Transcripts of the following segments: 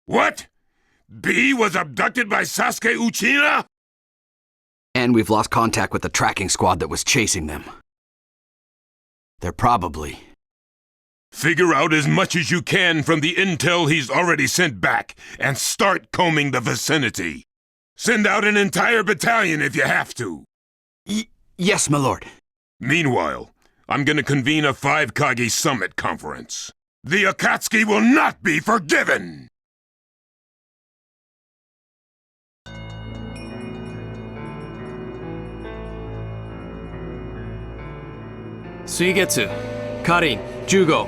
What? B was abducted by Sasuke Uchiha? And we've lost contact with the tracking squad that was chasing them. They're probably... Figure out as much as you can from the intel he's already sent back, and start combing the vicinity. Send out an entire battalion if you have to. Yes, my lord. Meanwhile, I'm gonna convene a 5 Kage summit conference. The Akatsuki will not be forgiven! Suigetsu, Karin, Jugo,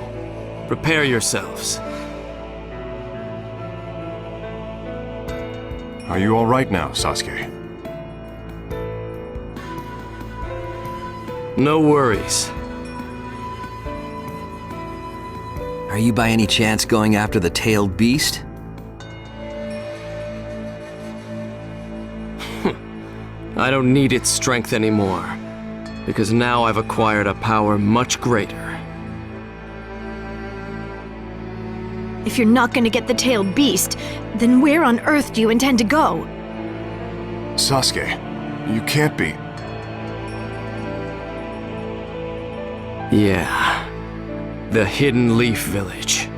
prepare yourselves. Are you all right now, Sasuke? No worries. Are you by any chance going after the tailed beast? I don't need its strength anymore, because now I've acquired a power much greater. If you're not gonna get the tailed beast, then where on earth do you intend to go? Sasuke, you can't be... Yeah, the Hidden Leaf Village.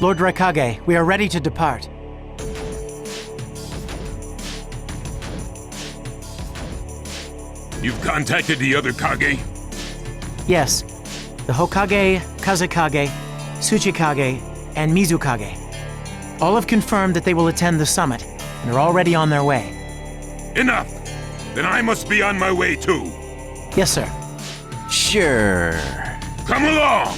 Lord Raikage, we are ready to depart. You've contacted the other Kage? Yes, the Hokage, Kazekage, Tsuchikage, and Mizukage. All have confirmed that they will attend the summit, and are already on their way. Enough! Then I must be on my way too. Yes, sir. Sure. Come along!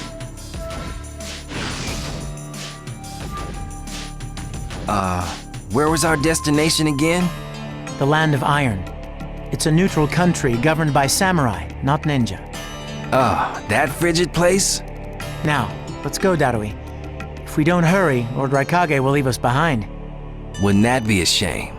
Where was our destination again? The Land of Iron. It's a neutral country governed by samurai, not ninja. That frigid place? Now, let's go, Darui. If we don't hurry, Lord Raikage will leave us behind. Wouldn't that be a shame?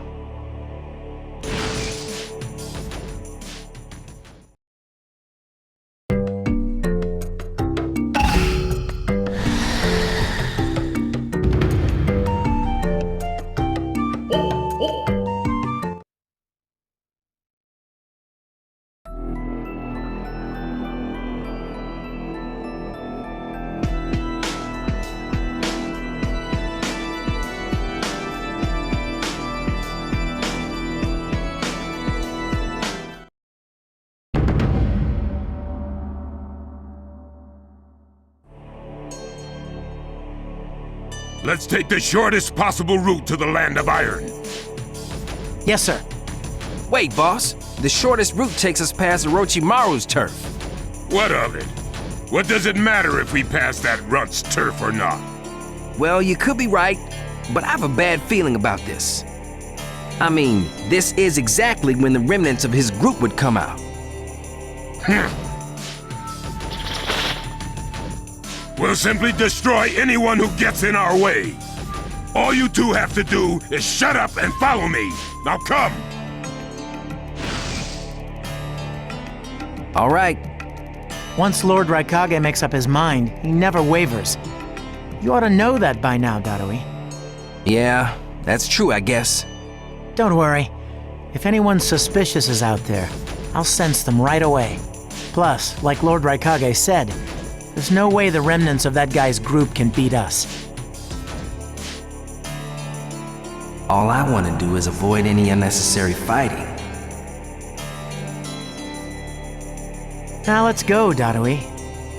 Let's take the shortest possible route to the Land of Iron. Yes, sir. Wait, boss. The shortest route takes us past Orochimaru's turf. What of it? What does it matter if we pass that runt's turf or not? Well, you could be right, but I have a bad feeling about this. I mean, this is exactly when the remnants of his group would come out. We'll simply destroy anyone who gets in our way. All you two have to do is shut up and follow me. Now come! All right. Once Lord Raikage makes up his mind, he never wavers. You ought to know that by now, Darui. Yeah, that's true, I guess. Don't worry. If anyone suspicious is out there, I'll sense them right away. Plus, like Lord Raikage said, there's no way the remnants of that guy's group can beat us. All I want to do is avoid any unnecessary fighting. Now let's go, Darui.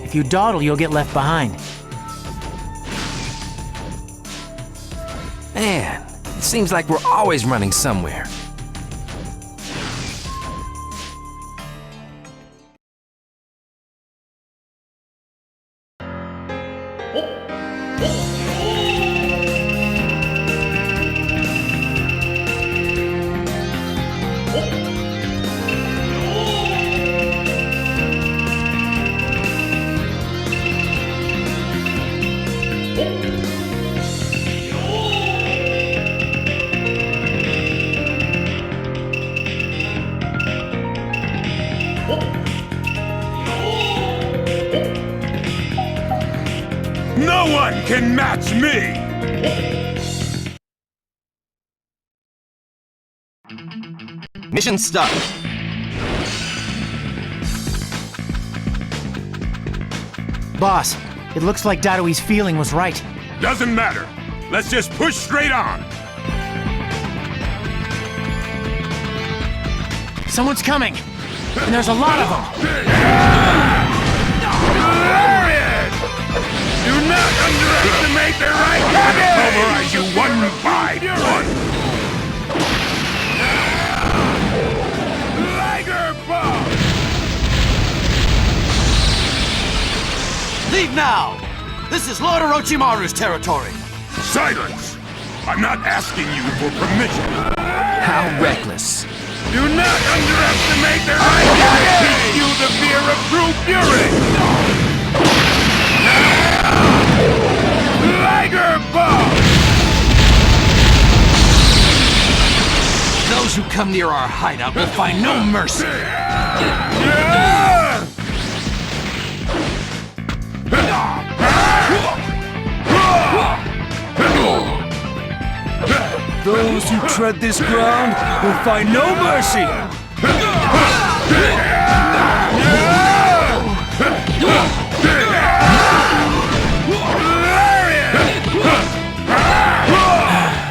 If you dawdle, you'll get left behind. Man, it seems like we're always running somewhere. No one can match me! Mission start. Boss, it looks like Darui's feeling was right. Doesn't matter. Let's just push straight on. Someone's coming! And there's a lot of them! Do not underestimate the Raikage! Pulverize you one by one! Liger Bomb! Leave now! This is Lord Orochimaru's territory. Silence! I'm not asking you for permission. How reckless. Do not underestimate the Raikage! Teach you the fear of true fury! Liger Bomb! Those who come near our hideout will find no mercy. Those who tread this ground will find no mercy!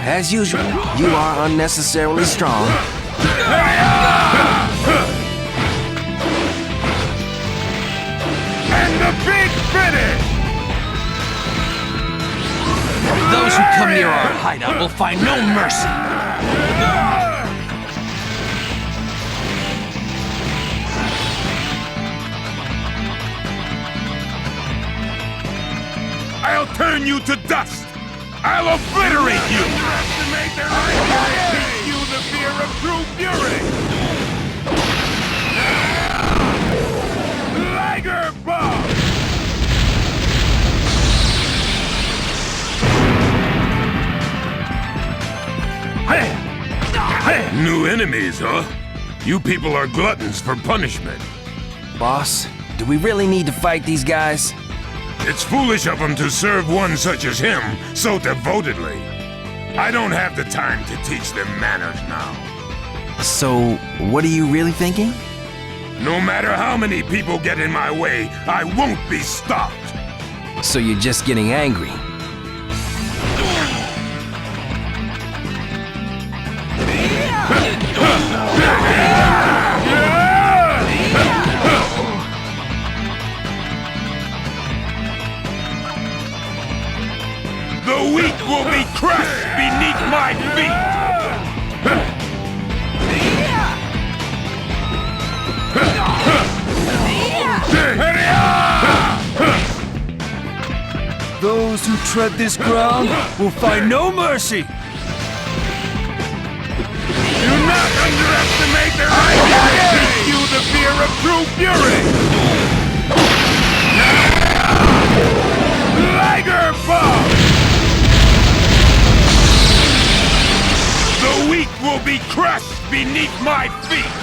As usual, you are unnecessarily strong. And the big finish! Those who come near our hideout will find no mercy. I'll turn you to dust! I'll obliterate you! Underestimate their Raikage! Teach you the fear of true fury! Liger Bomb! New enemies, huh? You people are gluttons for punishment. Boss, do we really need to fight these guys? It's foolish of them to serve one such as him so devotedly. I don't have the time to teach them manners now. So, what are you really thinking? No matter how many people get in my way, I won't be stopped. So you're just getting angry. The weak will be crushed beneath my feet! Those who tread this ground will find no mercy! Do not underestimate their Raikage! Teach you the fear of true fury! Liger Bomb! The weak will be crushed beneath my feet!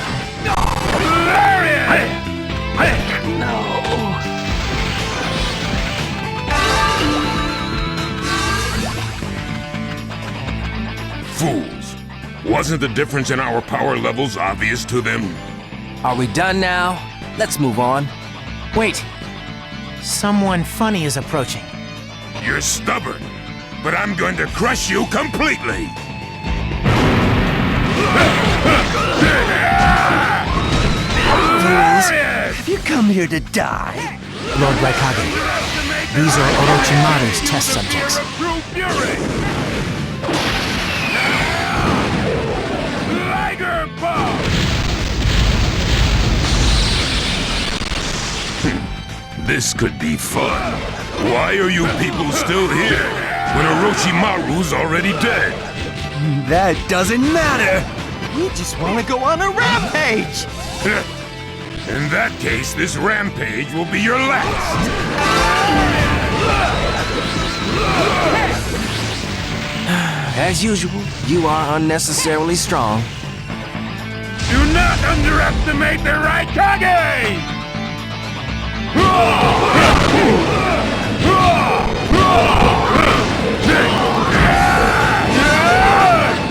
Fools. Wasn't the difference in our power levels obvious to them? Are we done now? Let's move on. Wait. Someone funny is approaching. You're stubborn, but I'm going to crush you completely. Have you come here to die? Lord Raikage, these are Orochimaru's test subjects. This could be fun. Why are you people still here when Orochimaru's already dead? That doesn't matter. We just want to go on a rampage. In that case, this rampage will be your last. As usual, you are unnecessarily strong. Do not underestimate the Raikage!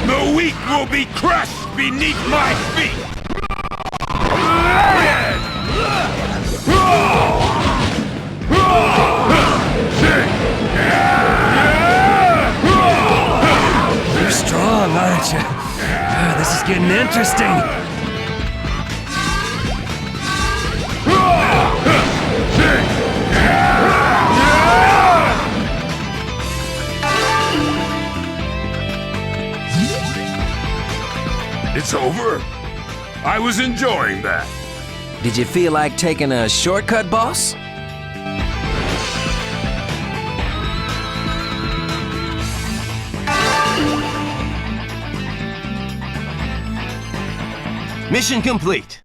The weak will be crushed beneath my feet! You're strong, aren't you? This is getting interesting. It's over? I was enjoying that. Did you feel like taking a shortcut, boss? Mission complete.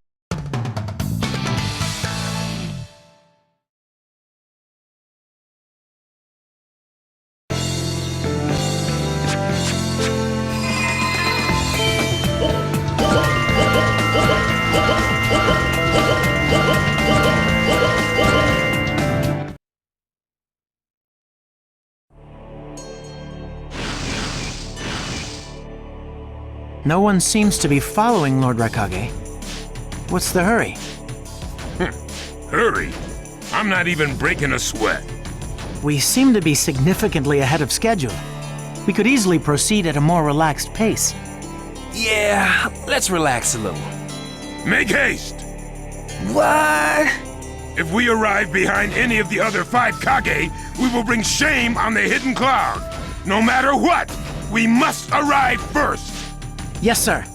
No one seems to be following Lord Raikage. What's the hurry? Hurry? I'm not even breaking a sweat. We seem to be significantly ahead of schedule. We could easily proceed at a more relaxed pace. Yeah, let's relax a little. Make haste! What? If we arrive behind any of the other 5 Kage, we will bring shame on the Hidden Cloud. No matter what, we must arrive first! Yes, sir.